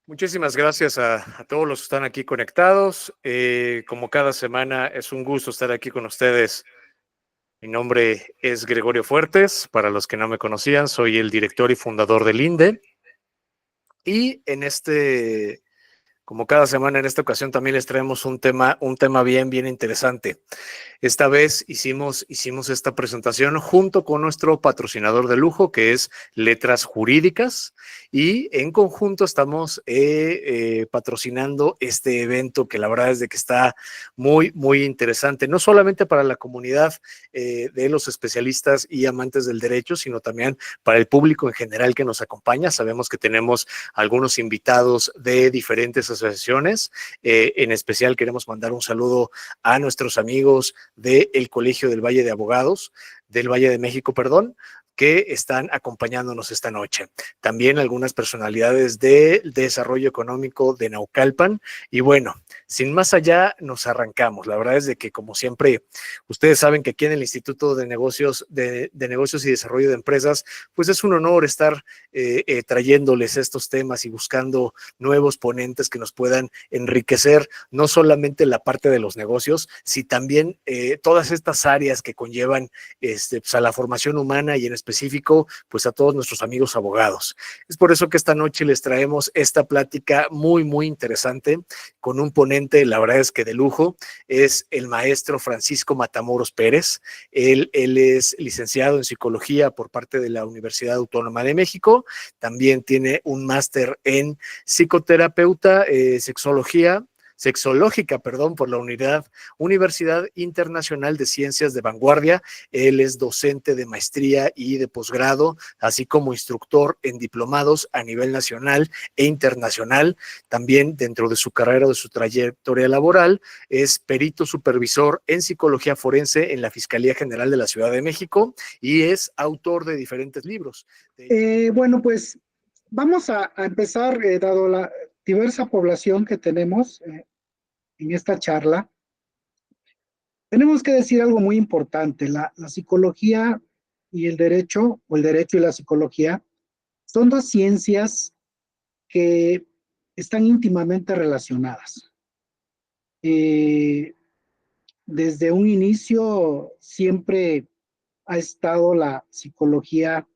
Muchísimas gracias a todos los que están aquí conectados. Como cada semana, es un gusto estar aquí con ustedes. Mi nombre es Gregorio Fuertes. Para los que no me conocían, soy el director y fundador del INDE. Y como cada semana, en esta ocasión también les traemos un tema bien interesante. Esta vez hicimos esta presentación junto con nuestro patrocinador de lujo, que es Letras Jurídicas, y en conjunto estamos patrocinando este evento que la verdad es de que está muy interesante, no solamente para la comunidad de los especialistas y amantes del derecho, sino también para el público en general que nos acompaña. Sabemos que tenemos algunos invitados de diferentes asociaciones. En especial queremos mandar un saludo a nuestros amigos del Colegio del Valle de Abogados, del Valle de México, perdón, que están acompañándonos esta noche. También algunas personalidades del desarrollo económico de Naucalpan. Y bueno, sin más allá, nos arrancamos. La verdad es de que, como siempre, ustedes saben que aquí en el Instituto de Negocios, de Negocios y Desarrollo de Empresas, pues es un honor estar trayéndoles estos temas y buscando nuevos ponentes que nos puedan enriquecer no solamente la parte de los negocios, sino también todas estas áreas que conllevan pues a la formación humana y en específico pues a todos nuestros amigos abogados. Es por eso que esta noche les traemos esta plática muy interesante con un ponente, la verdad es que de lujo, es el maestro Francisco Matamoros Pérez. Él es licenciado en psicología por parte de la Universidad Autónoma de México. También tiene un máster en psicoterapeuta, sexológica, por la Universidad Internacional de Ciencias de Vanguardia. Él es docente de maestría y de posgrado, así como instructor en diplomados a nivel nacional e internacional. También dentro de su carrera, de su trayectoria laboral, es perito supervisor en psicología forense en la Fiscalía General de la Ciudad de México y es autor de diferentes libros. Bueno, pues vamos a empezar, dado la diversa población que tenemos en esta charla. Tenemos que decir algo muy importante. La psicología y el derecho, o el derecho y la psicología, son dos ciencias que están íntimamente relacionadas. Desde un inicio siempre ha estado la psicología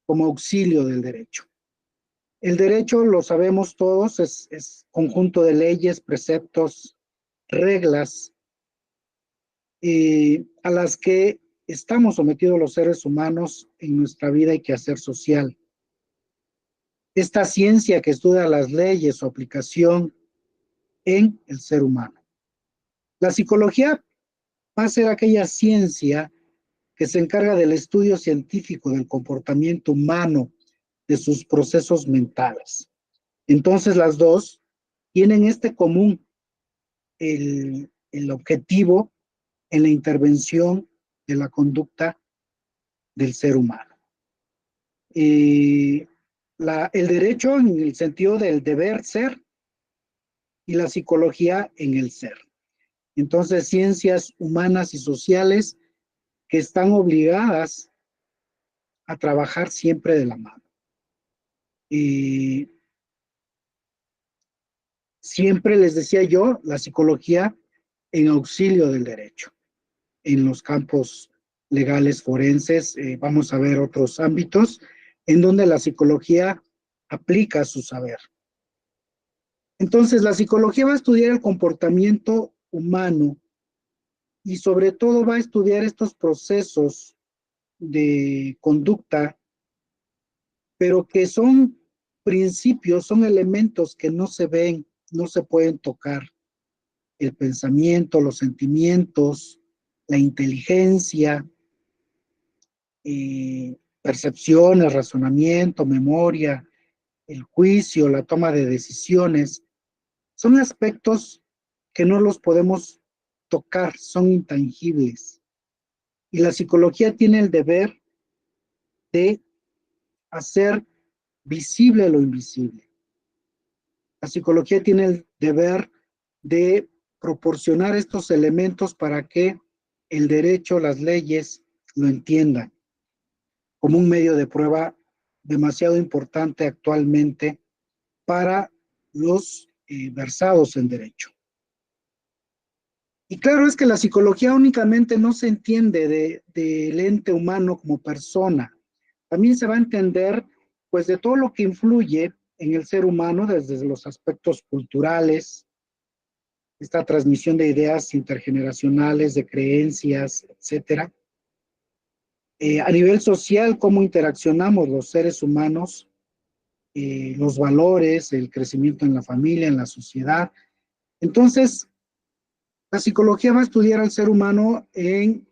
como auxilio del derecho. El derecho, lo sabemos todos, es conjunto de leyes, preceptos, reglas a las que estamos sometidos los seres humanos en nuestra vida y quehacer social. Esta ciencia que estudia las leyes, su aplicación en el ser humano. La psicología va a ser aquella ciencia que se encarga del estudio científico del comportamiento humano, de sus procesos mentales. Entonces las dos tienen este común, el objetivo en la intervención de la conducta del ser humano. El derecho en el sentido del deber ser y la psicología en el ser. Entonces, ciencias humanas y sociales que están obligadas a trabajar siempre de la mano. Siempre les decía yo, la psicología en auxilio del derecho. En los campos legales forenses, vamos a ver otros ámbitos en donde la psicología aplica su saber. Entonces, la psicología va a estudiar el comportamiento humano y sobre todo va a estudiar estos procesos de conducta, pero que son principios, son elementos que no se ven, no se pueden tocar. El pensamiento, los sentimientos, la inteligencia, percepciones, razonamiento, memoria, el juicio, la toma de decisiones, son aspectos que no los podemos tocar, son intangibles. Y la psicología tiene el deber de hacer visible lo invisible. La psicología tiene el deber de proporcionar estos elementos para que el derecho, las leyes, lo entiendan como un medio de prueba demasiado importante actualmente para los versados en derecho. Y claro es que la psicología únicamente no se entiende del ente humano como persona, también se va a entender pues de todo lo que influye en el ser humano desde los aspectos culturales, esta transmisión de ideas intergeneracionales, de creencias, etcétera. A nivel social, cómo interaccionamos los seres humanos, los valores, el crecimiento en la familia, en la sociedad. Entonces, la psicología va a estudiar al ser humano en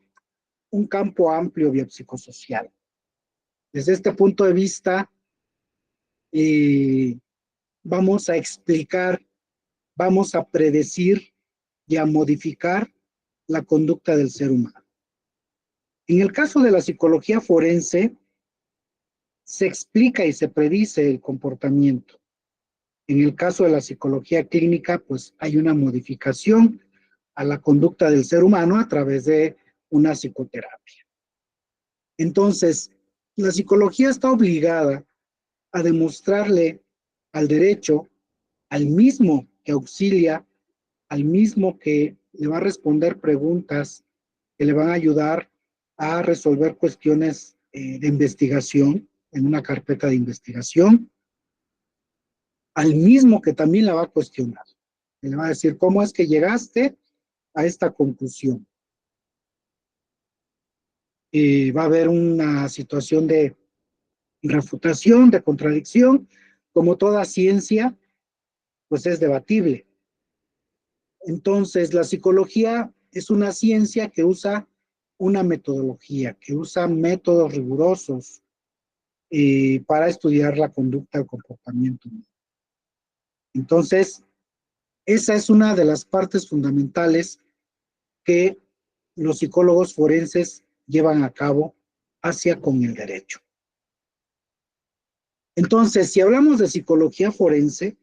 un campo amplio biopsicosocial. Desde este punto de vista, eh, vamos a explicar, vamos a predecir y a modificar la conducta del ser humano. En el caso de la psicología forense, se explica y se predice el comportamiento. En el caso de la psicología clínica, pues hay una modificación a la conducta del ser humano a través de una psicoterapia. Entonces, la psicología está obligada a demostrarle al derecho, al mismo que auxilia, al mismo que le va a responder preguntas que le van a ayudar a resolver cuestiones de investigación en una carpeta de investigación, al mismo que también la va a cuestionar. Le va a decir, ¿cómo es que llegaste a esta conclusión? Va a haber una situación de refutación, de contradicción, como toda ciencia, pues es debatible. Entonces, la psicología es una ciencia que usa una metodología, que usa métodos rigurosos para estudiar la conducta, el comportamiento. Entonces, esa es una de las partes fundamentales que los psicólogos forenses llevan a cabo hacia con el derecho. Entonces, si hablamos de psicología forense,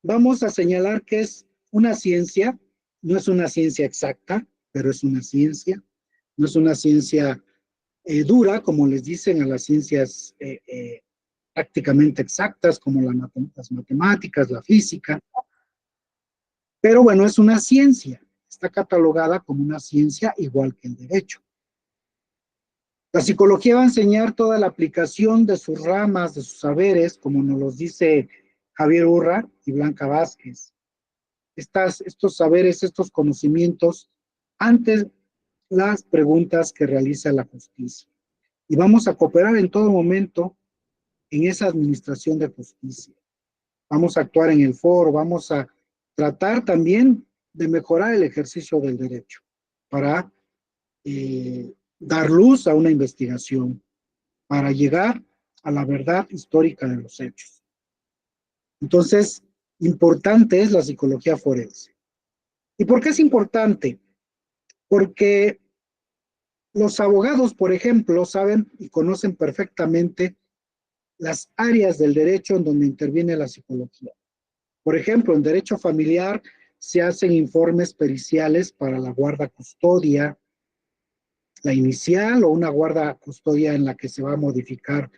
vamos a señalar que es una ciencia, no es una ciencia exacta, pero es una ciencia, no es una ciencia dura, como les dicen a las ciencias prácticamente exactas, como las matemáticas, la física, pero bueno, es una ciencia, está catalogada como una ciencia igual que el derecho. La psicología va a enseñar toda la aplicación de sus ramas, de sus saberes, como nos los dice Javier Urra y Blanca Vázquez. Estos saberes, estos conocimientos, ante las preguntas que realiza la justicia. Y vamos a cooperar en todo momento en esa administración de justicia. Vamos a actuar en el foro, vamos a tratar también de mejorar el ejercicio del derecho para dar luz a una investigación, para llegar a la verdad histórica de los hechos. Entonces, importante es la psicología forense. ¿Y por qué es importante? Porque los abogados, por ejemplo, saben y conocen perfectamente las áreas del derecho en donde interviene la psicología. Por ejemplo, en derecho familiar se hacen informes periciales para la guarda custodia, la inicial o una guarda custodia en la que se va a modificar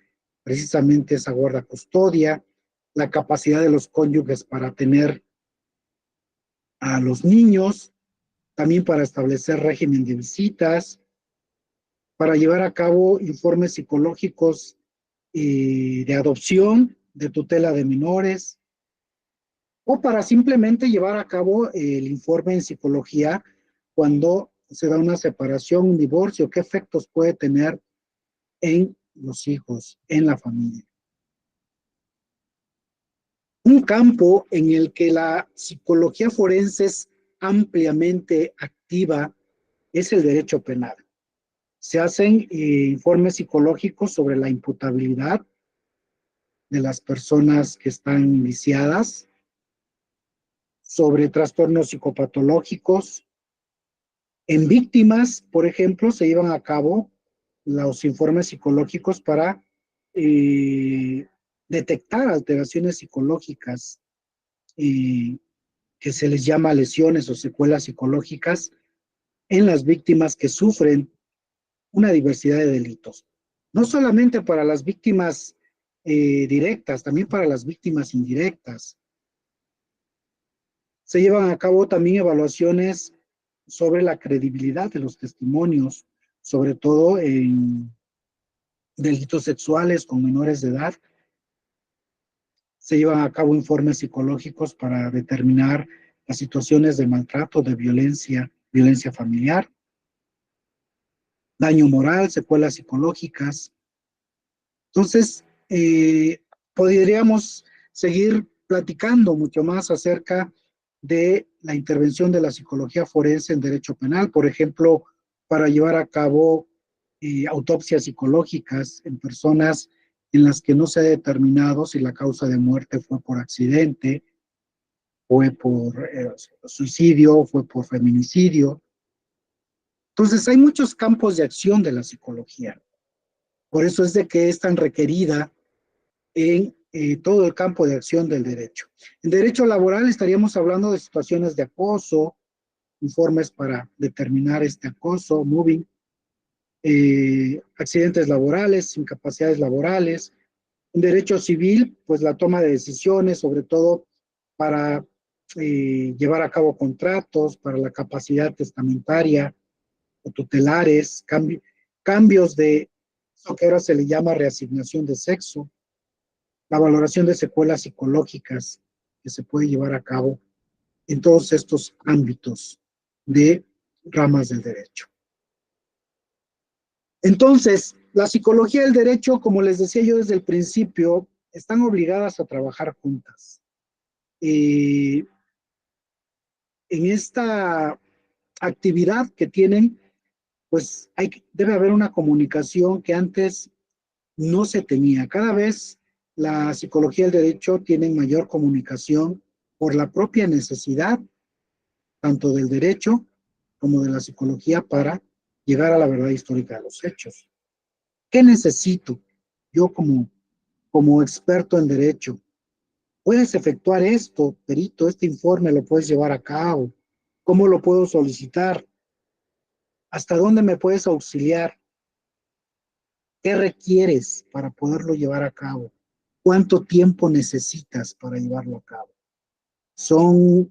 precisamente esa guarda custodia, la capacidad de los cónyuges para tener a los niños, también para establecer régimen de visitas, para llevar a cabo informes psicológicos de adopción, de tutela de menores, o para simplemente llevar a cabo el informe en psicología cuando se da una separación, un divorcio, qué efectos puede tener en los hijos, en la familia. Un campo en el que la psicología forense es ampliamente activa es el derecho penal. Se hacen informes psicológicos sobre la imputabilidad de las personas que están indiciadas, sobre trastornos psicopatológicos. En víctimas, por ejemplo, se llevan a cabo los informes psicológicos para detectar alteraciones psicológicas que se les llama lesiones o secuelas psicológicas en las víctimas que sufren una diversidad de delitos. No solamente para las víctimas directas, también para las víctimas indirectas. Se llevan a cabo también evaluaciones sobre la credibilidad de los testimonios, sobre todo en delitos sexuales con menores de edad. Se llevan a cabo informes psicológicos para determinar las situaciones de maltrato, de violencia, violencia familiar, daño moral, secuelas psicológicas. Entonces, podríamos seguir platicando mucho más acerca de la intervención de la psicología forense en derecho penal, por ejemplo, para llevar a cabo autopsias psicológicas en personas en las que no se ha determinado si la causa de muerte fue por accidente, fue por suicidio, fue por feminicidio. Entonces, hay muchos campos de acción de la psicología. Por eso es de que es tan requerida en todo el campo de acción del derecho. En derecho laboral estaríamos hablando de situaciones de acoso, informes para determinar este acoso, moving, accidentes laborales, incapacidades laborales. En derecho civil, pues la toma de decisiones, sobre todo para llevar a cabo contratos, para la capacidad testamentaria o tutelares, cambios de eso que ahora se le llama reasignación de sexo, la valoración de secuelas psicológicas que se puede llevar a cabo en todos estos ámbitos de ramas del derecho. Entonces, la psicología del derecho, como les decía yo desde el principio, están obligadas a trabajar juntas. En esta actividad que tienen, pues debe haber una comunicación que antes no se tenía. Cada vez la psicología del derecho tiene mayor comunicación por la propia necesidad, tanto del derecho como de la psicología, para llegar a la verdad histórica de los hechos. ¿Qué necesito yo como experto en derecho? ¿Puedes efectuar esto, perito? Este informe lo puedes llevar a cabo. ¿Cómo lo puedo solicitar? ¿Hasta dónde me puedes auxiliar? ¿Qué requieres para poderlo llevar a cabo? ¿Cuánto tiempo necesitas para llevarlo a cabo? Son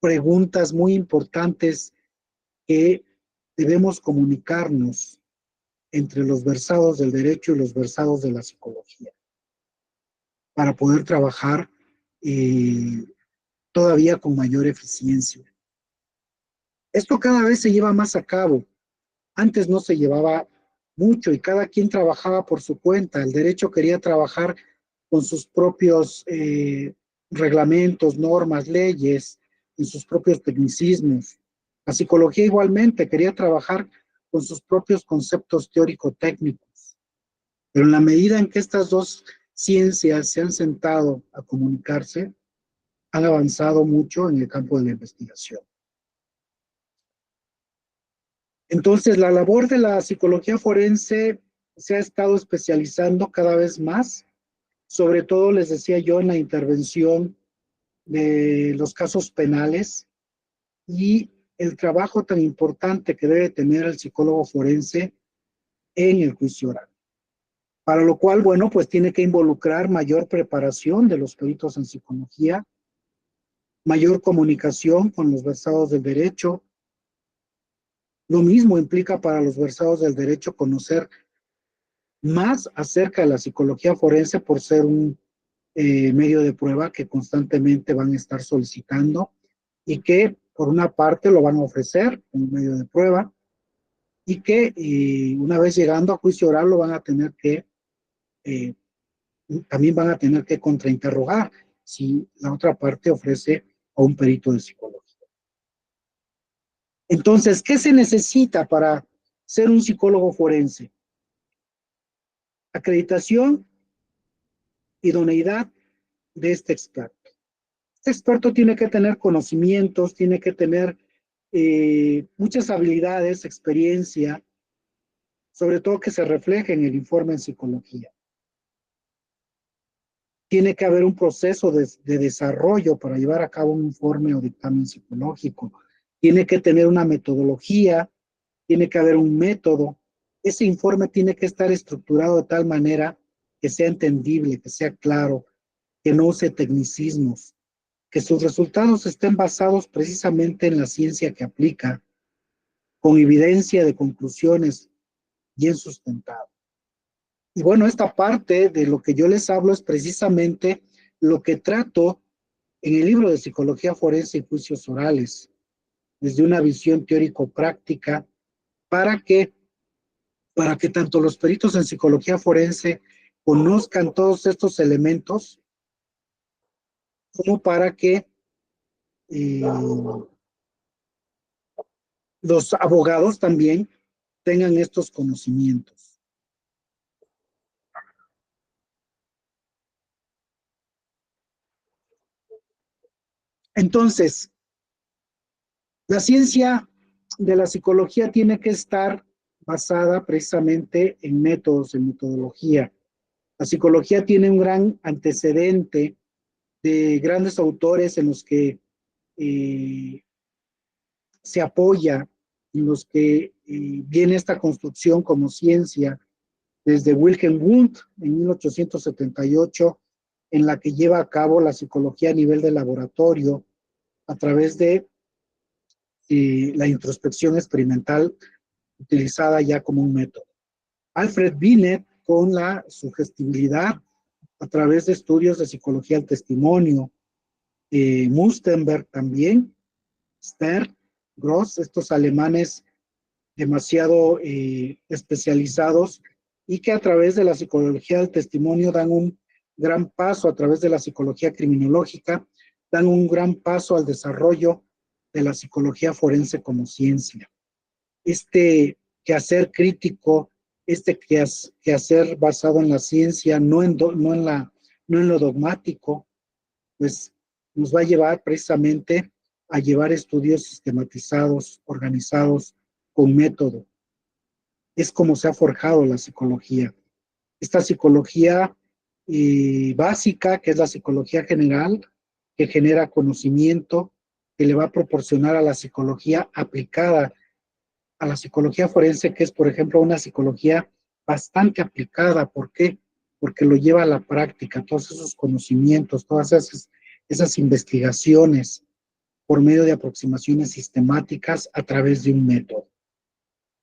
preguntas muy importantes que debemos comunicarnos entre los versados del derecho y los versados de la psicología para poder trabajar todavía con mayor eficiencia. Esto cada vez se lleva más a cabo. Antes no se llevaba mucho y cada quien trabajaba por su cuenta. El derecho quería trabajar con sus propios reglamentos, normas, leyes, en sus propios tecnicismos. La psicología igualmente quería trabajar con sus propios conceptos teórico-técnicos. Pero en la medida en que estas dos ciencias se han sentado a comunicarse, han avanzado mucho en el campo de la investigación. Entonces, la labor de la psicología forense se ha estado especializando cada vez más, sobre todo, les decía yo, en la intervención de los casos penales y el trabajo tan importante que debe tener el psicólogo forense en el juicio oral. Para lo cual, bueno, pues tiene que involucrar mayor preparación de los peritos en psicología, mayor comunicación con los versados del derecho. Lo mismo implica para los versados del derecho conocer más acerca de la psicología forense por ser un medio de prueba que constantemente van a estar solicitando y que por una parte lo van a ofrecer como medio de prueba y que una vez llegando a juicio oral lo van a tener que, también van a tener que contrainterrogar si la otra parte ofrece a un perito de psicología. Entonces, ¿qué se necesita para ser un psicólogo forense? Acreditación, idoneidad de este experto. Este experto tiene que tener conocimientos, tiene que tener muchas habilidades, experiencia, sobre todo que se refleje en el informe en psicología. Tiene que haber un proceso de desarrollo para llevar a cabo un informe o dictamen psicológico. Tiene que tener una metodología, tiene que haber un método. Ese informe tiene que estar estructurado de tal manera que sea entendible, que sea claro, que no use tecnicismos, que sus resultados estén basados precisamente en la ciencia que aplica, con evidencia de conclusiones bien sustentadas. Y bueno, esta parte de lo que yo les hablo es precisamente lo que trato en el libro de Psicología Forense y Juicios Orales, desde una visión teórico-práctica, para que, para que tanto los peritos en psicología forense conozcan todos estos elementos, como para que eh, los abogados también tengan estos conocimientos. Entonces, la ciencia de la psicología tiene que estar basada precisamente en métodos, en metodología. La psicología tiene un gran antecedente de grandes autores en los que eh, se apoya, en los que viene esta construcción como ciencia, desde Wilhelm Wundt en 1878, en la que lleva a cabo la psicología a nivel de laboratorio a través de la introspección experimental utilizada ya como un método. Alfred Binet con la sugestibilidad a través de estudios de psicología del testimonio, Mustenberg también, Stern, Gross, estos alemanes demasiado especializados y que a través de la psicología del testimonio dan un gran paso, a través de la psicología criminológica, dan un gran paso al desarrollo de la psicología forense como ciencia. Este quehacer crítico, este quehacer basado en la ciencia, no en lo dogmático, pues nos va a llevar precisamente a llevar estudios sistematizados, organizados, con método. Es como se ha forjado la psicología. Esta psicología básica, que es la psicología general, que genera conocimiento, que le va a proporcionar a la psicología aplicada, a la psicología forense, que es, por ejemplo, una psicología bastante aplicada. ¿Por qué? Porque lo lleva a la práctica, todos esos conocimientos, todas esas investigaciones por medio de aproximaciones sistemáticas a través de un método.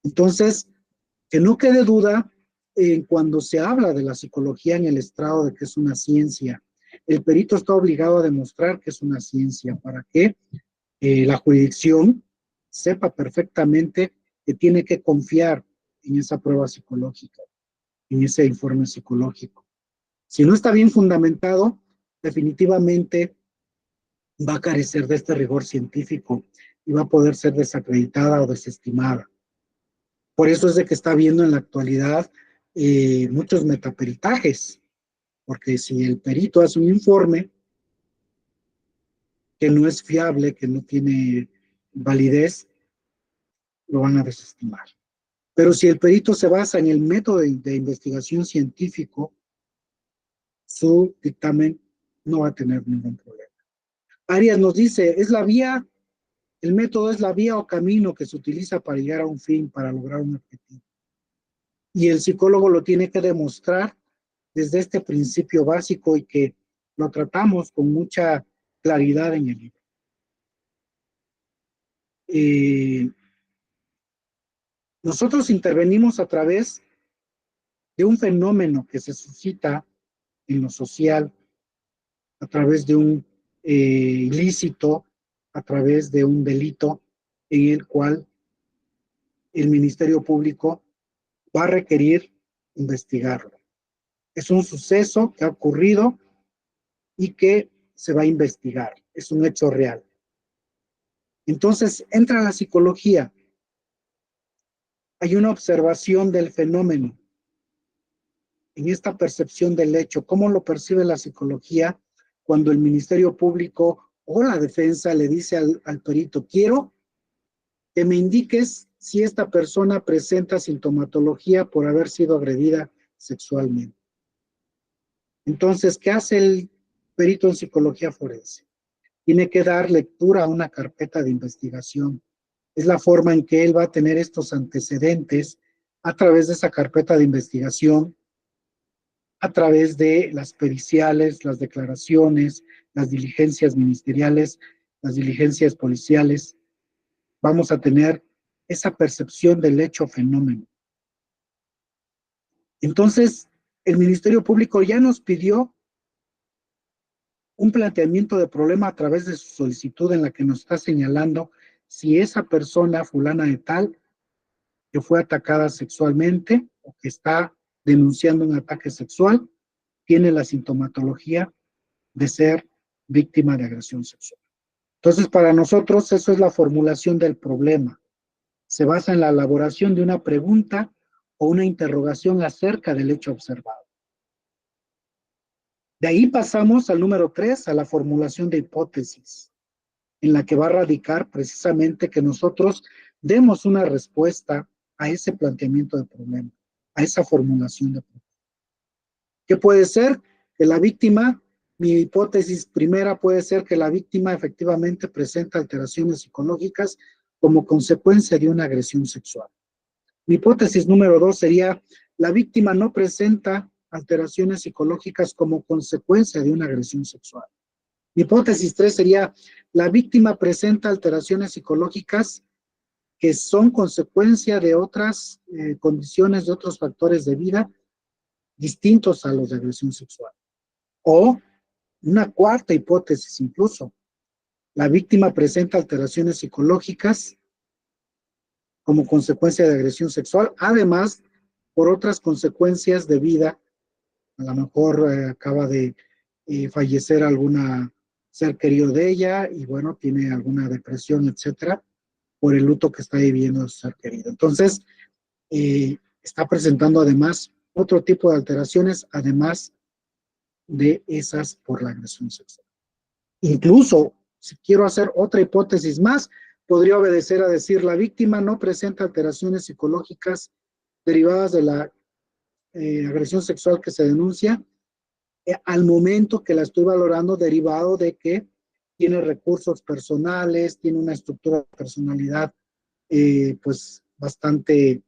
Entonces, que no quede duda cuando se habla de la psicología en el estrado de que es una ciencia. El perito está obligado a demostrar que es una ciencia para que la jurisdicción sepa perfectamente que tiene que confiar en esa prueba psicológica, en ese informe psicológico. Si no está bien fundamentado, definitivamente va a carecer de este rigor científico y va a poder ser desacreditada o desestimada. Por eso es de que está habiendo en la actualidad muchos metaperitajes, porque si el perito hace un informe que no es fiable, que no tiene validez, lo van a desestimar. Pero si el perito se basa en el método de investigación científico, su dictamen no va a tener ningún problema. Arias nos dice, es la vía, el método es la vía o camino que se utiliza para llegar a un fin, para lograr un objetivo. Y el psicólogo lo tiene que demostrar desde este principio básico y que lo tratamos con mucha claridad en el libro. Nosotros intervenimos a través de un fenómeno que se suscita en lo social, a través de un ilícito, a través de un delito en el cual el Ministerio Público va a requerir investigarlo. Es un suceso que ha ocurrido y que se va a investigar. Es un hecho real. Entonces, entra la psicología. Hay una observación del fenómeno en esta percepción del hecho. ¿Cómo lo percibe la psicología cuando el Ministerio Público o la defensa le dice al perito, quiero que me indiques si esta persona presenta sintomatología por haber sido agredida sexualmente? Entonces, ¿qué hace el perito en psicología forense? Tiene que dar lectura a una carpeta de investigación. Es la forma en que él va a tener estos antecedentes a través de esa carpeta de investigación, a través de las periciales, las declaraciones, las diligencias ministeriales, las diligencias policiales. Vamos a tener esa percepción del hecho fenómeno. Entonces, el Ministerio Público ya nos pidió un planteamiento de problema a través de su solicitud en la que nos está señalando si esa persona fulana de tal que fue atacada sexualmente o que está denunciando un ataque sexual tiene la sintomatología de ser víctima de agresión sexual. Entonces, para nosotros eso es la formulación del problema. Se basa en la elaboración de una pregunta o una interrogación acerca del hecho observado. De ahí pasamos al número 3, a la formulación de hipótesis, en la que va a radicar precisamente que nosotros demos una respuesta a ese planteamiento de problema, a esa formulación de problema. ¿Qué puede ser? Que la víctima, mi hipótesis primera puede ser que la víctima efectivamente presenta alteraciones psicológicas como consecuencia de una agresión sexual. Mi hipótesis número 2 sería, la víctima no presenta alteraciones psicológicas como consecuencia de una agresión sexual. Mi hipótesis 3 sería, la víctima presenta alteraciones psicológicas que son consecuencia de otras condiciones, de otros factores de vida distintos a los de agresión sexual. O una cuarta hipótesis incluso, la víctima presenta alteraciones psicológicas como consecuencia de agresión sexual, además por otras consecuencias de vida, a lo mejor acaba de fallecer alguna ser querido de ella y bueno, tiene alguna depresión, etcétera, por el luto que está viviendo su ser querido. Entonces, está presentando además otro tipo de alteraciones, además de esas por la agresión sexual. Incluso, si quiero hacer otra hipótesis más, podría obedecer a decir, la víctima no presenta alteraciones psicológicas derivadas de la agresión sexual que se denuncia, al momento que la estoy valorando derivado de que tiene recursos personales, tiene una estructura de personalidad pues bastante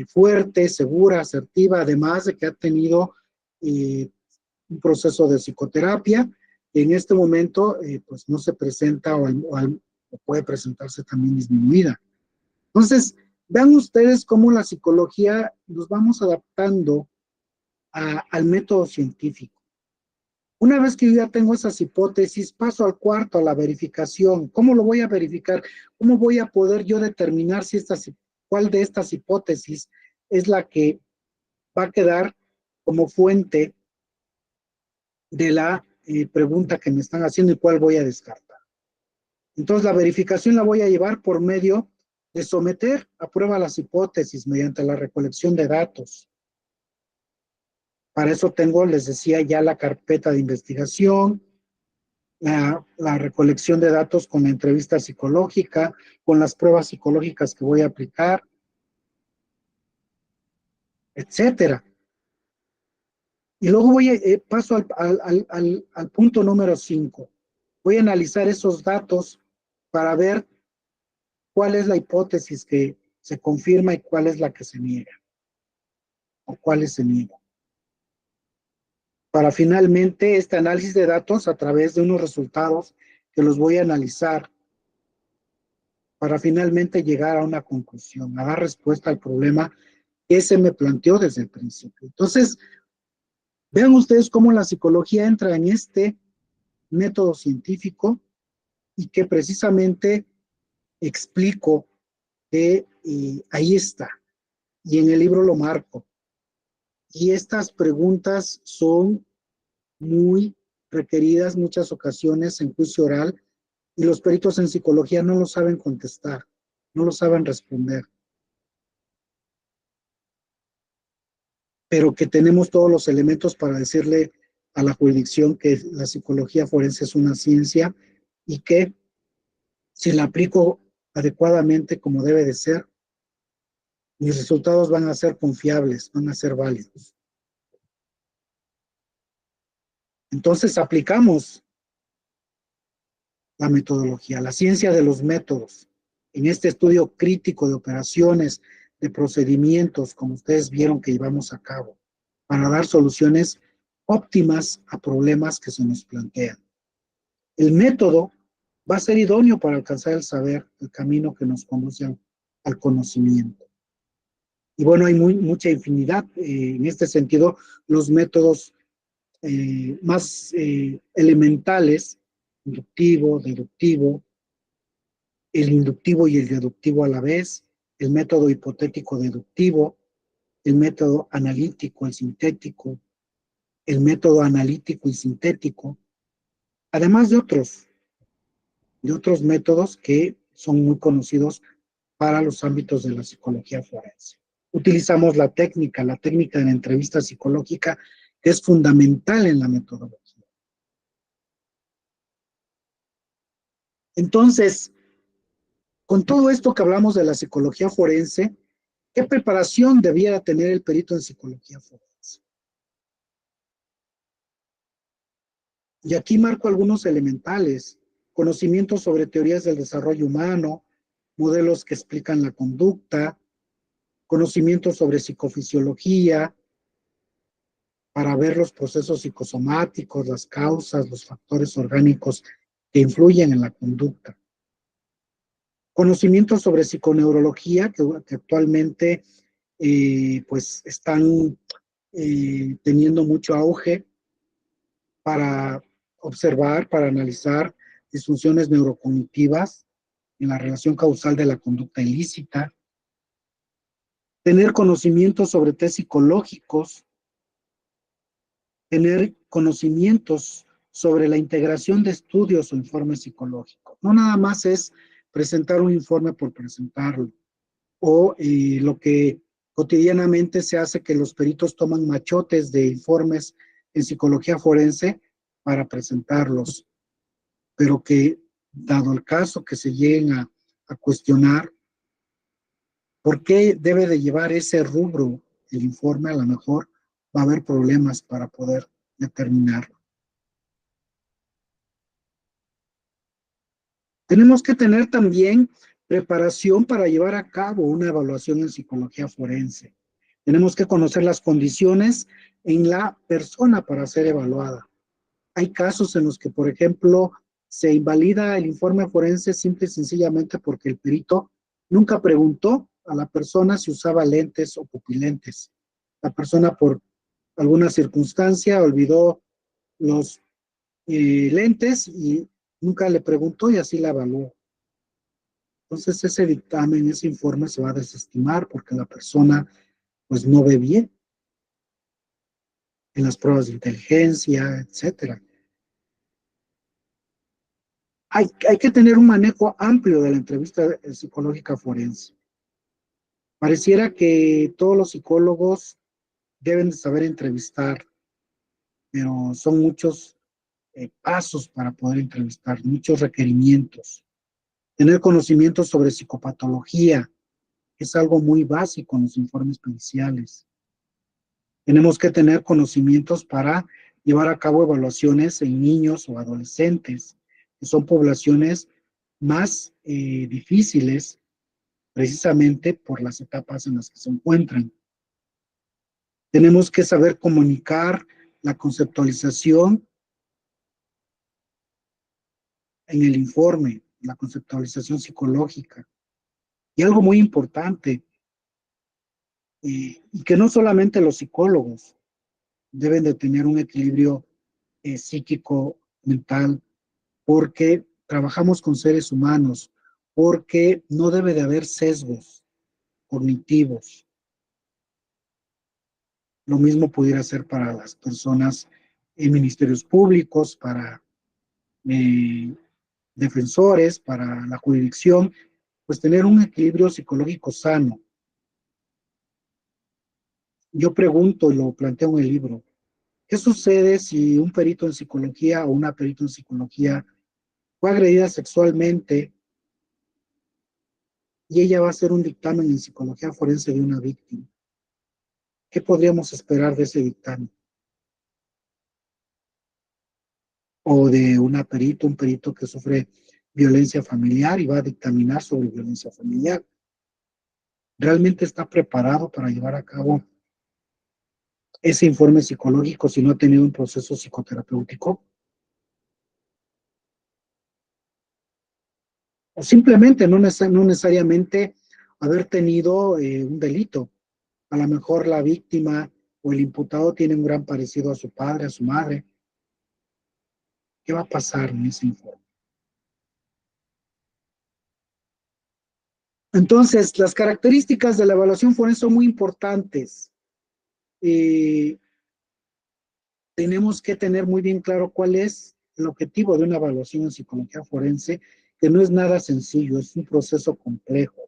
fuerte, segura, asertiva, además de que ha tenido un proceso de psicoterapia, y en este momento pues no se presenta o puede presentarse también disminuida. Entonces, vean ustedes cómo la psicología nos vamos adaptando al método científico. Una vez que yo ya tengo esas hipótesis, paso al cuarto, a la verificación. ¿Cómo lo voy a verificar? ¿Cómo voy a poder yo determinar si cuál de estas hipótesis es la que va a quedar como fuente de la pregunta que me están haciendo y cuál voy a descartar? Entonces, la verificación la voy a llevar por medio de someter a prueba las hipótesis mediante la recolección de datos. Para eso tengo, les decía, ya la carpeta de investigación, la recolección de datos con la entrevista psicológica, con las pruebas psicológicas que voy a aplicar, etcétera. Y luego paso al punto número 5. Voy a analizar esos datos para ver cuál es la hipótesis que se confirma y cuál es la que se niega, o cuáles se niegan. Para finalmente este análisis de datos a través de unos resultados que los voy a analizar para finalmente llegar a una conclusión, a dar respuesta al problema que se me planteó desde el principio. Entonces, vean ustedes cómo la psicología entra en este método científico y que precisamente explico que ahí está, y en el libro lo marco. Y estas preguntas son muy requeridas muchas ocasiones en juicio oral y los peritos en psicología no lo saben contestar, no lo saben responder. Pero que tenemos todos los elementos para decirle a la jurisdicción que la psicología forense es una ciencia y que si la aplico adecuadamente como debe de ser, mis resultados van a ser confiables, van a ser válidos. Entonces aplicamos la metodología, la ciencia de los métodos, en este estudio crítico de operaciones, de procedimientos, como ustedes vieron que llevamos a cabo. para dar soluciones óptimas a problemas que se nos plantean. El método va a ser idóneo para alcanzar el saber, el camino que nos conduce al conocimiento. Y bueno, hay mucha infinidad. En este sentido, los métodos más elementales, inductivo, deductivo, el inductivo y el deductivo a la vez, el método hipotético deductivo, el método analítico, el sintético, el método analítico y sintético, además de otros métodos que son muy conocidos para los ámbitos de la psicología forense. Utilizamos la técnica de la entrevista psicológica, que es fundamental en la metodología. Entonces, con todo esto que hablamos de la psicología forense, ¿qué preparación debiera tener el perito en psicología forense? Y aquí marco algunos elementales: conocimientos sobre teorías del desarrollo humano, modelos que explican la conducta, conocimientos sobre psicofisiología, para ver los procesos psicosomáticos, las causas, los factores orgánicos que influyen en la conducta. Conocimientos sobre psiconeurología, que actualmente pues están teniendo mucho auge para observar, para analizar disfunciones neurocognitivas en la relación causal de la conducta ilícita. Tener conocimientos sobre test psicológicos, tener conocimientos sobre la integración de estudios o informes psicológicos. No nada más es presentar un informe por presentarlo, o lo que cotidianamente se hace, que los peritos toman machotes de informes en psicología forense para presentarlos, pero que, dado el caso que se lleguen a cuestionar por qué debe de llevar ese rubro el informe, a lo mejor va a haber problemas para poder determinarlo. Tenemos que tener también preparación para llevar a cabo una evaluación en psicología forense. Tenemos que conocer las condiciones en la persona para ser evaluada. Hay casos en los que, por ejemplo, se invalida el informe forense simple y sencillamente porque el perito nunca preguntó a la persona si usaba lentes o pupilentes. La persona, por alguna circunstancia, olvidó los lentes y nunca le preguntó, y así la evaluó. Entonces ese dictamen, ese informe se va a desestimar porque la persona pues no ve bien en las pruebas de inteligencia, etcétera. Hay que tener un manejo amplio de la entrevista psicológica forense. Pareciera que todos los psicólogos deben de saber entrevistar, pero son muchos pasos para poder entrevistar, muchos requerimientos. Tener conocimientos sobre psicopatología es algo muy básico en los informes periciales. Tenemos que tener conocimientos para llevar a cabo evaluaciones en niños o adolescentes, que son poblaciones más difíciles, precisamente por las etapas en las que se encuentran. Tenemos que saber comunicar la conceptualización en el informe, la conceptualización psicológica. Y algo muy importante, y que no solamente los psicólogos deben de tener un equilibrio psíquico, mental, porque trabajamos con seres humanos, porque no debe de haber sesgos cognitivos. Lo mismo pudiera ser para las personas en ministerios públicos, para defensores, para la jurisdicción, pues tener un equilibrio psicológico sano. Yo pregunto, y lo planteo en el libro, ¿qué sucede si un perito en psicología o una perito en psicología fue agredida sexualmente y ella va a hacer un dictamen en psicología forense de una víctima? ¿Qué podríamos esperar de ese dictamen? O de una perito, un perito que sufre violencia familiar y va a dictaminar sobre violencia familiar. ¿Realmente está preparado para llevar a cabo ese informe psicológico si no ha tenido un proceso psicoterapéutico, o simplemente no necesariamente haber tenido un delito. A lo mejor la víctima o el imputado tiene un gran parecido a su padre, a su madre. ¿Qué va a pasar en ese informe? Entonces, las características de la evaluación forense son muy importantes. Eh, Tenemos que tener muy bien claro cuál es el objetivo de una evaluación en psicología forense, que no es nada sencillo, es un proceso complejo.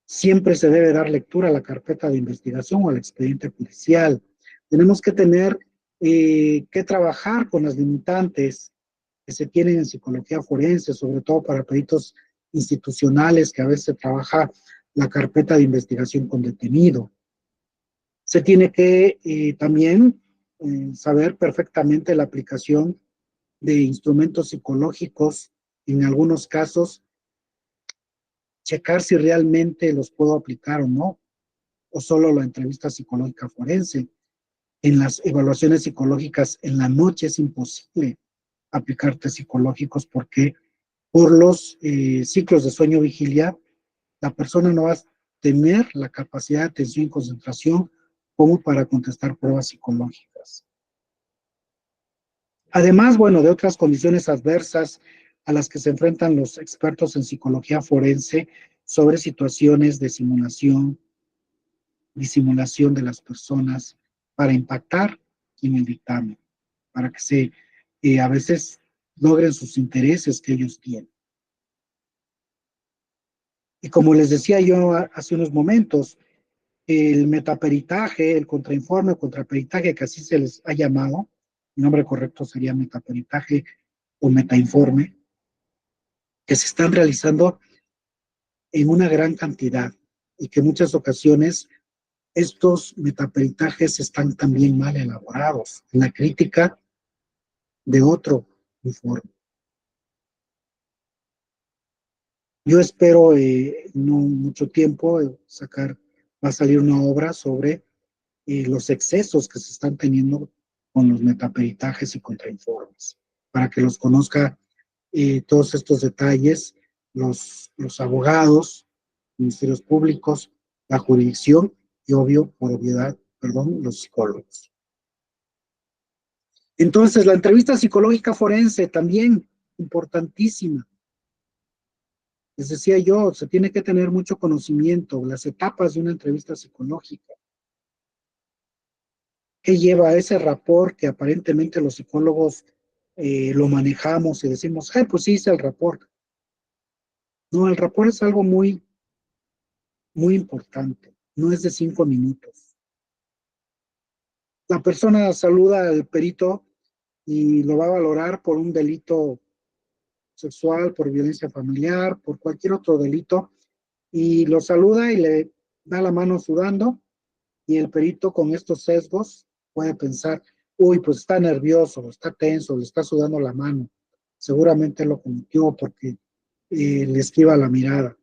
Siempre se debe dar lectura a la carpeta de investigación o al expediente judicial. Tenemos que tener que trabajar con las limitantes que se tienen en psicología forense, sobre todo para peritos institucionales que a veces trabaja la carpeta de investigación con detenido. Se tiene que también saber perfectamente la aplicación de instrumentos psicológicos, en algunos casos, checar si realmente los puedo aplicar o no, o solo la entrevista psicológica forense. En las evaluaciones psicológicas en la noche es imposible aplicar test psicológicos porque por los ciclos de sueño-vigilia, la persona no va a tener la capacidad de atención y concentración como para contestar pruebas psicológicas. Además, bueno, de otras condiciones adversas a las que se enfrentan los expertos en psicología forense sobre situaciones de simulación, disimulación de las personas para impactar en el dictamen, para que a veces logren sus intereses que ellos tienen. Y como les decía yo hace unos momentos, el metaperitaje, el contrainforme o contraperitaje, que así se les ha llamado, el nombre correcto sería metaperitaje o metainforme, que se están realizando en una gran cantidad y que en muchas ocasiones estos metaperitajes están también mal elaborados en la crítica de otro informe. Yo espero no mucho tiempo va a salir una obra sobre los excesos que se están teniendo con los metaperitajes y contrainformes, para que los conozca todos estos detalles, los abogados, ministerios públicos, la jurisdicción y obvio, por obviedad, perdón, los psicólogos. Entonces, la entrevista psicológica forense también importantísima. Les decía yo, se tiene que tener mucho conocimiento, las etapas de una entrevista psicológica. ¿Qué lleva a ese rapport que aparentemente los psicólogos lo manejamos y decimos, pues sí hice el rapport? No, el rapport es algo muy, muy importante, no es de 5 minutos. La persona saluda al perito y lo va a valorar por un delito sexual, por violencia familiar, por cualquier otro delito, y lo saluda y le da la mano sudando, y el perito con estos sesgos puede pensar, uy, pues está nervioso, está tenso, le está sudando la mano, seguramente lo cometió porque le esquiva la mirada,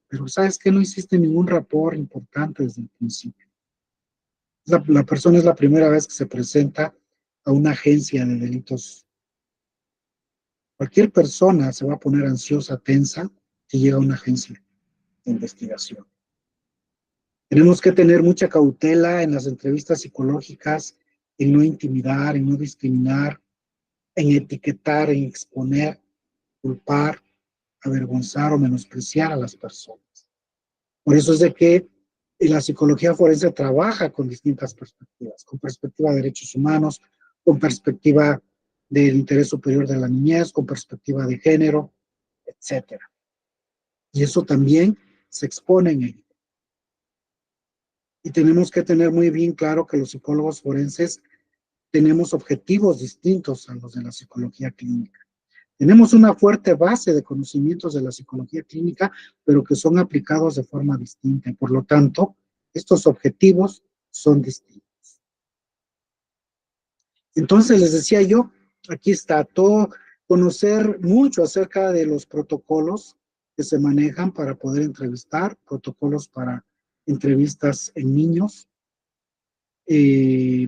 pero sabes que no hiciste ningún rapport importante desde el principio. La persona es la primera vez que se presenta a una agencia de delitos. Cualquier persona se va a poner ansiosa, tensa, si llega a una agencia de investigación. Tenemos que tener mucha cautela en las entrevistas psicológicas, en no intimidar, en no discriminar, en etiquetar, en exponer, culpar, avergonzar o menospreciar a las personas. Por eso es de que la psicología forense trabaja con distintas perspectivas, con perspectiva de derechos humanos, con perspectiva del interés superior de la niñez, con perspectiva de género, etcétera. Y eso también se expone en ello. Y tenemos que tener muy bien claro que los psicólogos forenses tenemos objetivos distintos a los de la psicología clínica. Tenemos una fuerte base de conocimientos de la psicología clínica, pero que son aplicados de forma distinta. Y por lo tanto, estos objetivos son distintos. Entonces, les decía yo, aquí está todo, conocer mucho acerca de los protocolos que se manejan para poder entrevistar, protocolos para entrevistas en niños,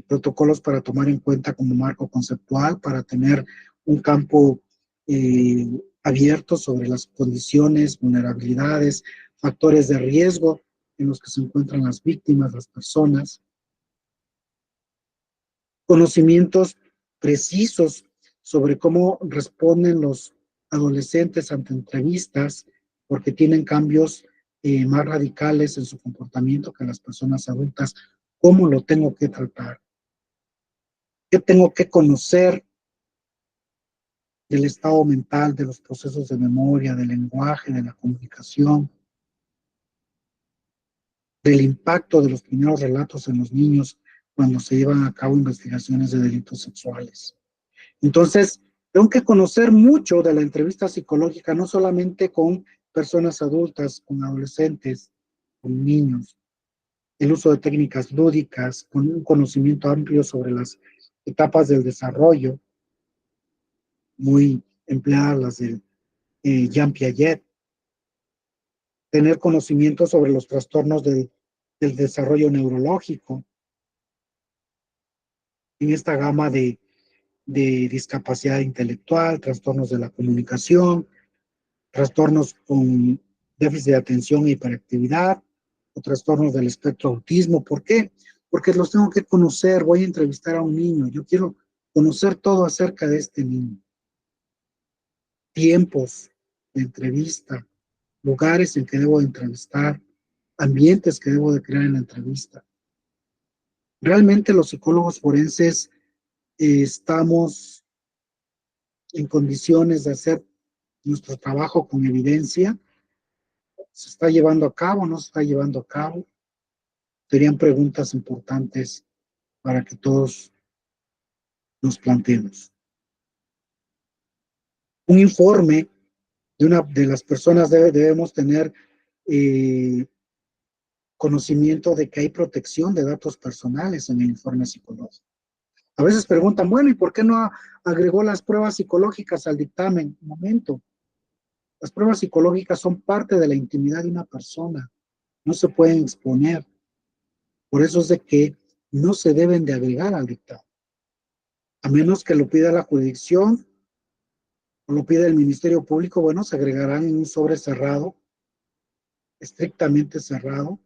protocolos para tomar en cuenta como marco conceptual, para tener un campo eh, abierto sobre las condiciones, vulnerabilidades, factores de riesgo en los que se encuentran las víctimas, las personas, conocimientos precisos sobre cómo responden los adolescentes ante entrevistas, porque tienen cambios más radicales en su comportamiento que las personas adultas, cómo lo tengo que tratar, qué tengo que conocer del estado mental, de los procesos de memoria, del lenguaje, de la comunicación, del impacto de los primeros relatos en los niños cuando se llevan a cabo investigaciones de delitos sexuales. Entonces, tengo que conocer mucho de la entrevista psicológica, no solamente con personas adultas, con adolescentes, con niños, el uso de técnicas lúdicas, con un conocimiento amplio sobre las etapas del desarrollo, muy empleadas las de Jean Piaget, tener conocimiento sobre los trastornos del desarrollo neurológico, en esta gama de discapacidad intelectual, trastornos de la comunicación, trastornos con déficit de atención e hiperactividad, o trastornos del espectro autismo. ¿Por qué? Porque los tengo que conocer, voy a entrevistar a un niño, yo quiero conocer todo acerca de este niño. Tiempos de entrevista, lugares en que debo de entrevistar, ambientes que debo de crear en la entrevista. Realmente los psicólogos forenses estamos en condiciones de hacer nuestro trabajo con evidencia. ¿Se está llevando a cabo? ¿No se está llevando a cabo? Serían preguntas importantes para que todos nos planteemos. Un informe de las personas debemos tener eh, conocimiento de que hay protección de datos personales en el informe psicológico. A veces preguntan, bueno, ¿y por qué no agregó las pruebas psicológicas al dictamen? Un momento, las pruebas psicológicas son parte de la intimidad de una persona, no se pueden exponer. Por eso es de que no se deben de agregar al dictamen, a menos que lo pida la jurisdicción o lo pida el Ministerio Público. Bueno, se agregarán en un sobre cerrado, estrictamente cerrado,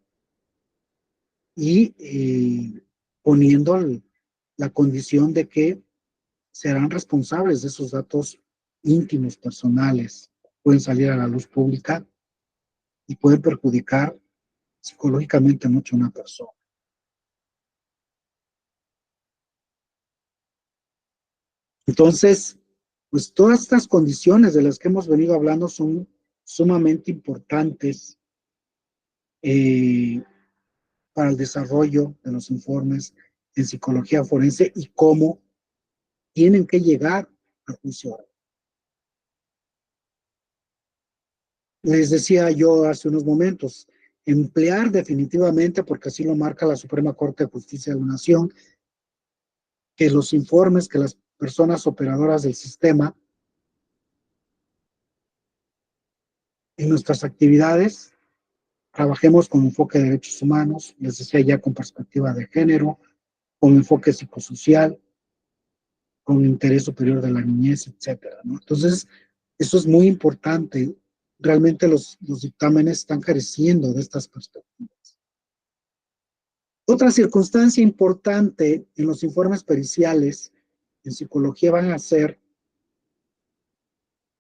y poniendo la condición de que serán responsables de esos datos íntimos, personales, pueden salir a la luz pública y pueden perjudicar psicológicamente mucho a una persona. Entonces, pues todas estas condiciones de las que hemos venido hablando son sumamente importantes eh, para el desarrollo de los informes en psicología forense y cómo tienen que llegar al juicio. Les decía yo hace unos momentos, emplear definitivamente, porque así lo marca la Suprema Corte de Justicia de la Nación, que los informes que las personas operadoras del sistema en nuestras actividades trabajemos con enfoque de derechos humanos, les decía ya con perspectiva de género, con enfoque psicosocial, con interés superior de la niñez, etcétera, ¿no? Entonces, eso es muy importante. Realmente los dictámenes están careciendo de estas perspectivas. Otra circunstancia importante en los informes periciales en psicología van a ser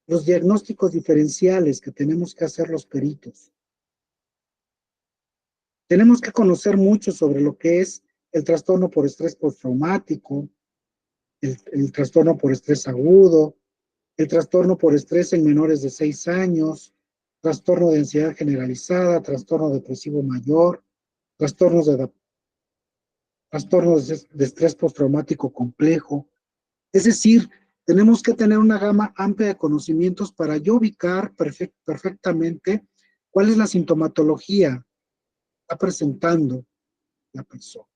los diagnósticos diferenciales que tenemos que hacer los peritos. Tenemos que conocer mucho sobre lo que es el trastorno por estrés postraumático, el trastorno por estrés agudo, el trastorno por estrés en menores de 6 años, trastorno de ansiedad generalizada, trastorno depresivo mayor, trastornos de estrés postraumático complejo. Es decir, tenemos que tener una gama amplia de conocimientos para yo ubicar perfectamente cuál es la sintomatología que está presentando la persona.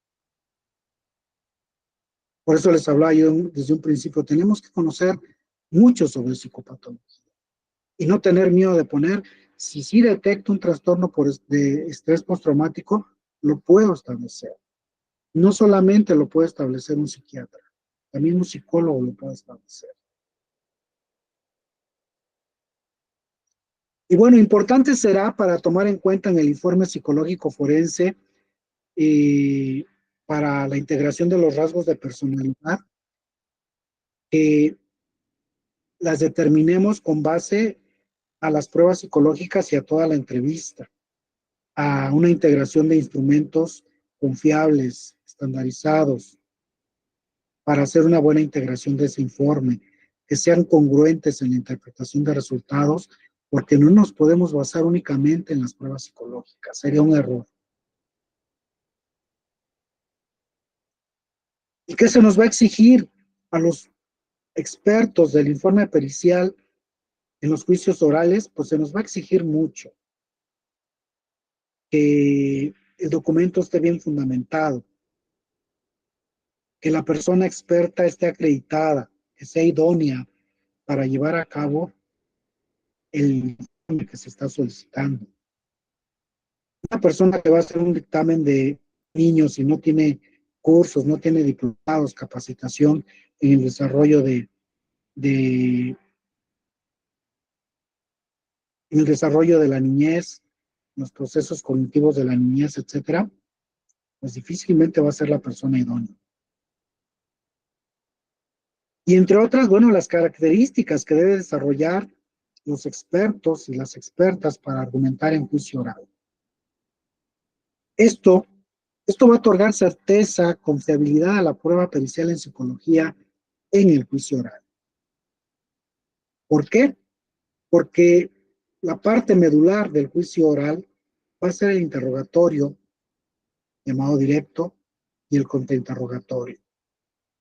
Por eso les hablaba yo desde un principio, tenemos que conocer mucho sobre psicopatología y no tener miedo de poner, si sí detecto un trastorno de estrés postraumático, lo puedo establecer. No solamente lo puede establecer un psiquiatra, también un psicólogo lo puede establecer. Y bueno, importante será para tomar en cuenta en el informe psicológico forense eh, para la integración de los rasgos de personalidad, que las determinemos con base a las pruebas psicológicas y a toda la entrevista, a una integración de instrumentos confiables, estandarizados, para hacer una buena integración de ese informe, que sean congruentes en la interpretación de resultados, porque no nos podemos basar únicamente en las pruebas psicológicas, sería un error. ¿Y qué se nos va a exigir a los expertos del informe pericial en los juicios orales? Pues se nos va a exigir mucho, que el documento esté bien fundamentado, que la persona experta esté acreditada, que sea idónea para llevar a cabo el informe que se está solicitando. Una persona que va a hacer un dictamen de niños y no tiene cursos, no tiene diplomados, capacitación en el desarrollo de en el desarrollo de la niñez, los procesos cognitivos de la niñez, etcétera, pues difícilmente va a ser la persona idónea. Y entre otras, bueno, las características que debe desarrollar los expertos y las expertas para argumentar en juicio oral. Esto, esto va a otorgar certeza, confiabilidad a la prueba pericial en psicología en el juicio oral. ¿Por qué? Porque la parte medular del juicio oral va a ser el interrogatorio, llamado directo, y el contrainterrogatorio.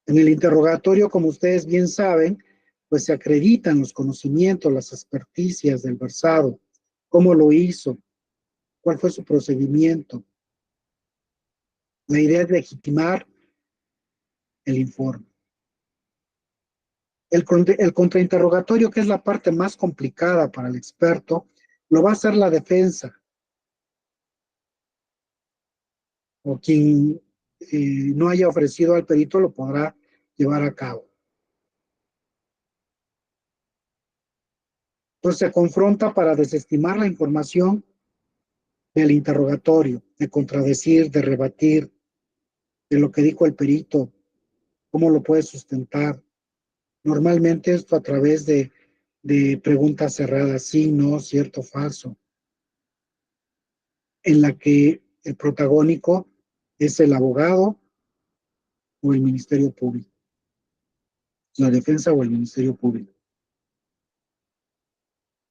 En el interrogatorio, como ustedes bien saben, pues se acreditan los conocimientos, las experticias del versado, cómo lo hizo, cuál fue su procedimiento. La idea es legitimar el informe. El contrainterrogatorio, que es la parte más complicada para el experto, lo va a hacer la defensa o quien no haya ofrecido al perito lo podrá llevar a cabo. Entonces se confronta para desestimar la información del interrogatorio, de contradecir, de rebatir, de lo que dijo el perito, cómo lo puede sustentar. Normalmente esto a través de preguntas cerradas, sí, no, cierto, falso, en la que el protagónico es el abogado o el Ministerio Público, la defensa o el Ministerio Público.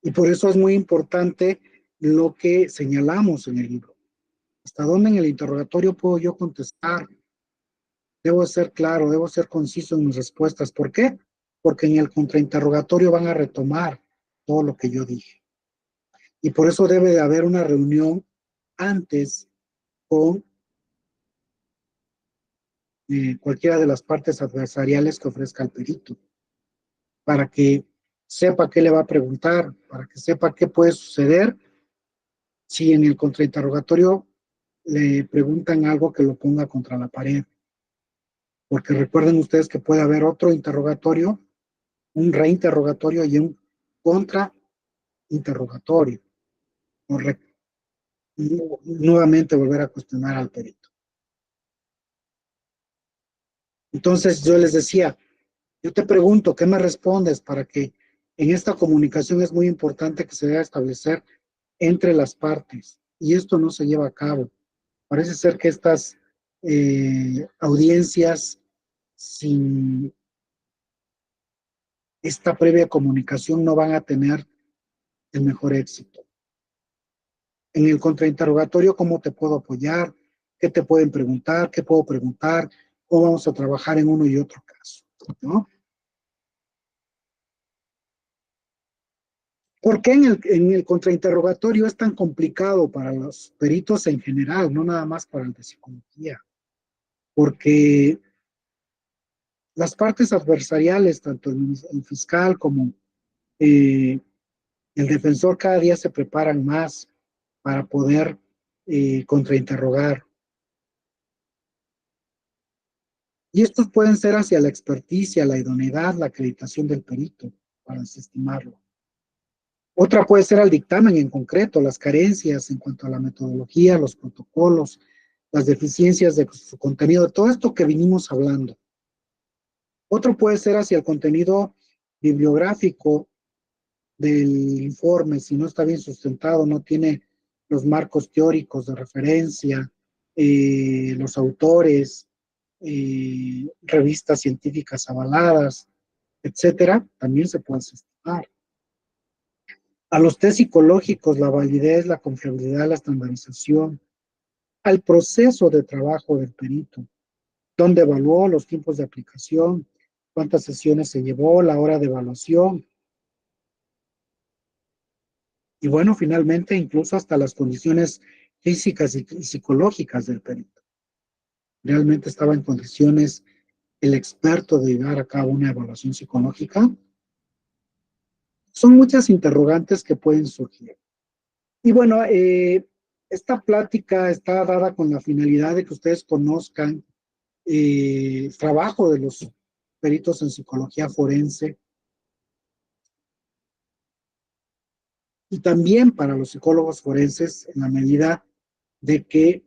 Y por eso es muy importante lo que señalamos en el libro. ¿Hasta dónde en el interrogatorio puedo yo contestar? Debo ser claro, debo ser conciso en mis respuestas. ¿Por qué? Porque en el contrainterrogatorio van a retomar todo lo que yo dije. Y por eso debe de haber una reunión antes con cualquiera de las partes adversariales que ofrezca el perito, para que sepa qué le va a preguntar, para que sepa qué puede suceder si en el contrainterrogatorio le preguntan algo que lo ponga contra la pared. Porque recuerden ustedes que puede haber otro interrogatorio, un reinterrogatorio y un contrainterrogatorio. Nuevamente volver a cuestionar al perito. Entonces yo les decía, yo te pregunto, ¿qué me respondes? Para que en esta comunicación es muy importante que se deba establecer entre las partes. Y esto no se lleva a cabo. Parece ser que estas audiencias sin esta previa comunicación no van a tener el mejor éxito. En el contrainterrogatorio, ¿cómo te puedo apoyar? ¿Qué te pueden preguntar? ¿Qué puedo preguntar? ¿Cómo vamos a trabajar en uno y otro caso? ¿No? ¿Por qué en el contrainterrogatorio es tan complicado para los peritos en general, no nada más para el de psicología? Porque las partes adversariales, tanto el fiscal como eh, el defensor, cada día se preparan más para poder contrainterrogar. Y estos pueden ser hacia la experticia, la idoneidad, la acreditación del perito, para desestimarlo. Otra puede ser al dictamen en concreto, las carencias en cuanto a la metodología, los protocolos, las deficiencias de su contenido, todo esto que vinimos hablando. Otro puede ser hacia el contenido bibliográfico del informe, si no está bien sustentado, no tiene los marcos teóricos de referencia, los autores, revistas científicas avaladas, etcétera, también se puede desestimar. A los test psicológicos, la validez, la confiabilidad, la estandarización, al proceso de trabajo del perito, donde evaluó los tiempos de aplicación, cuántas sesiones se llevó, la hora de evaluación, y bueno, finalmente incluso hasta las condiciones físicas y psicológicas del perito. ¿Realmente estaba en condiciones el experto de llevar a cabo una evaluación psicológica? Son muchas interrogantes que pueden surgir. Y bueno, esta plática está dada con la finalidad de que ustedes conozcan el trabajo de los peritos en psicología forense y también para los psicólogos forenses en la medida de que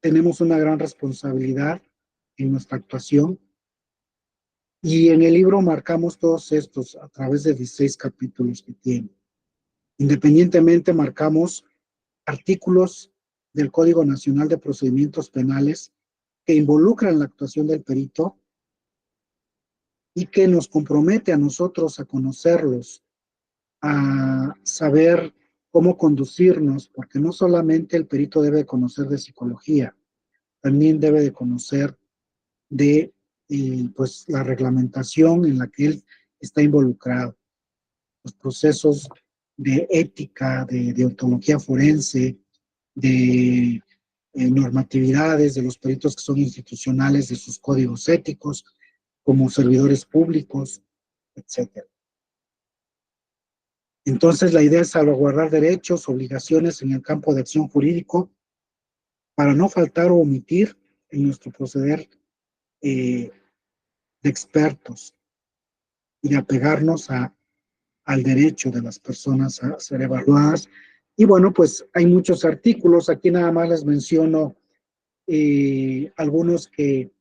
tenemos una gran responsabilidad en nuestra actuación y en el libro marcamos todos estos a través de 16 capítulos que tiene. Independientemente marcamos artículos del Código Nacional de Procedimientos Penales que involucran la actuación del perito y que nos compromete a nosotros a conocerlos, a saber cómo conducirnos, porque no solamente el perito debe conocer de psicología, también debe de conocer de pues, la reglamentación en la que él está involucrado, los procesos de ética, de deontología forense, de normatividades de los peritos que son institucionales, de sus códigos éticos, como servidores públicos, etcétera. Entonces, la idea es salvaguardar derechos, obligaciones en el campo de acción jurídico para no faltar o omitir en nuestro proceder de expertos y de apegarnos al derecho de las personas a ser evaluadas. Y bueno, pues hay muchos artículos, aquí nada más les menciono algunos que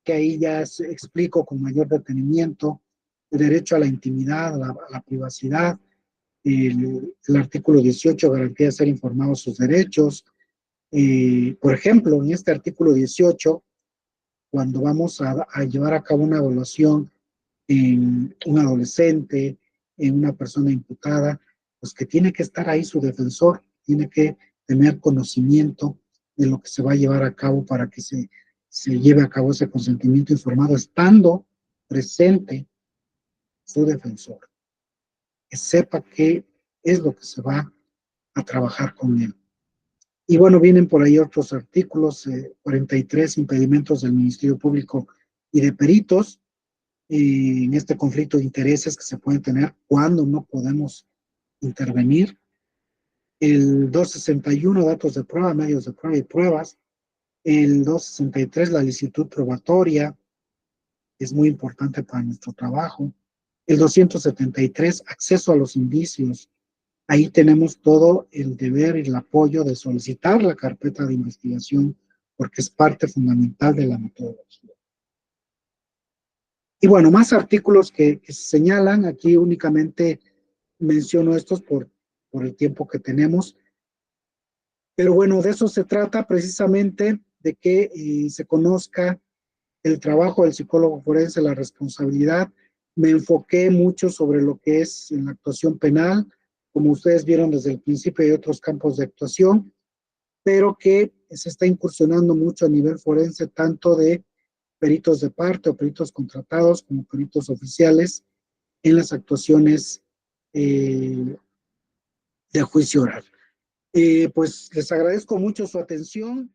ahí ya explico con mayor detenimiento: el derecho a la intimidad, a la privacidad, el artículo 18, garantía de ser informados sus derechos. Por ejemplo, en este artículo 18, cuando vamos a llevar a cabo una evaluación en un adolescente, en una persona imputada, pues que tiene que estar ahí su defensor, tiene que tener conocimiento de lo que se va a llevar a cabo para que se lleve a cabo ese consentimiento informado, estando presente su defensor, que sepa qué es lo que se va a trabajar con él. Y bueno, vienen por ahí otros artículos, 43 impedimentos del Ministerio Público y de peritos, en este conflicto de intereses que se puede tener cuando no podemos intervenir. El 261, datos de prueba, medios de prueba y pruebas. El 263, la licitud probatoria, es muy importante para nuestro trabajo. El 273, acceso a los indicios. Ahí tenemos todo el deber y el apoyo de solicitar la carpeta de investigación porque es parte fundamental de la metodología. Y bueno, más artículos que se señalan, aquí únicamente menciono estos por el tiempo que tenemos, pero bueno, de eso se trata precisamente, de que se conozca el trabajo del psicólogo forense, la responsabilidad. Me enfoqué mucho sobre lo que es en la actuación penal, como ustedes vieron desde el principio hay otros campos de actuación, pero que se está incursionando mucho a nivel forense, tanto de peritos de parte o peritos contratados como peritos oficiales en las actuaciones de juicio oral. Pues les agradezco mucho su atención.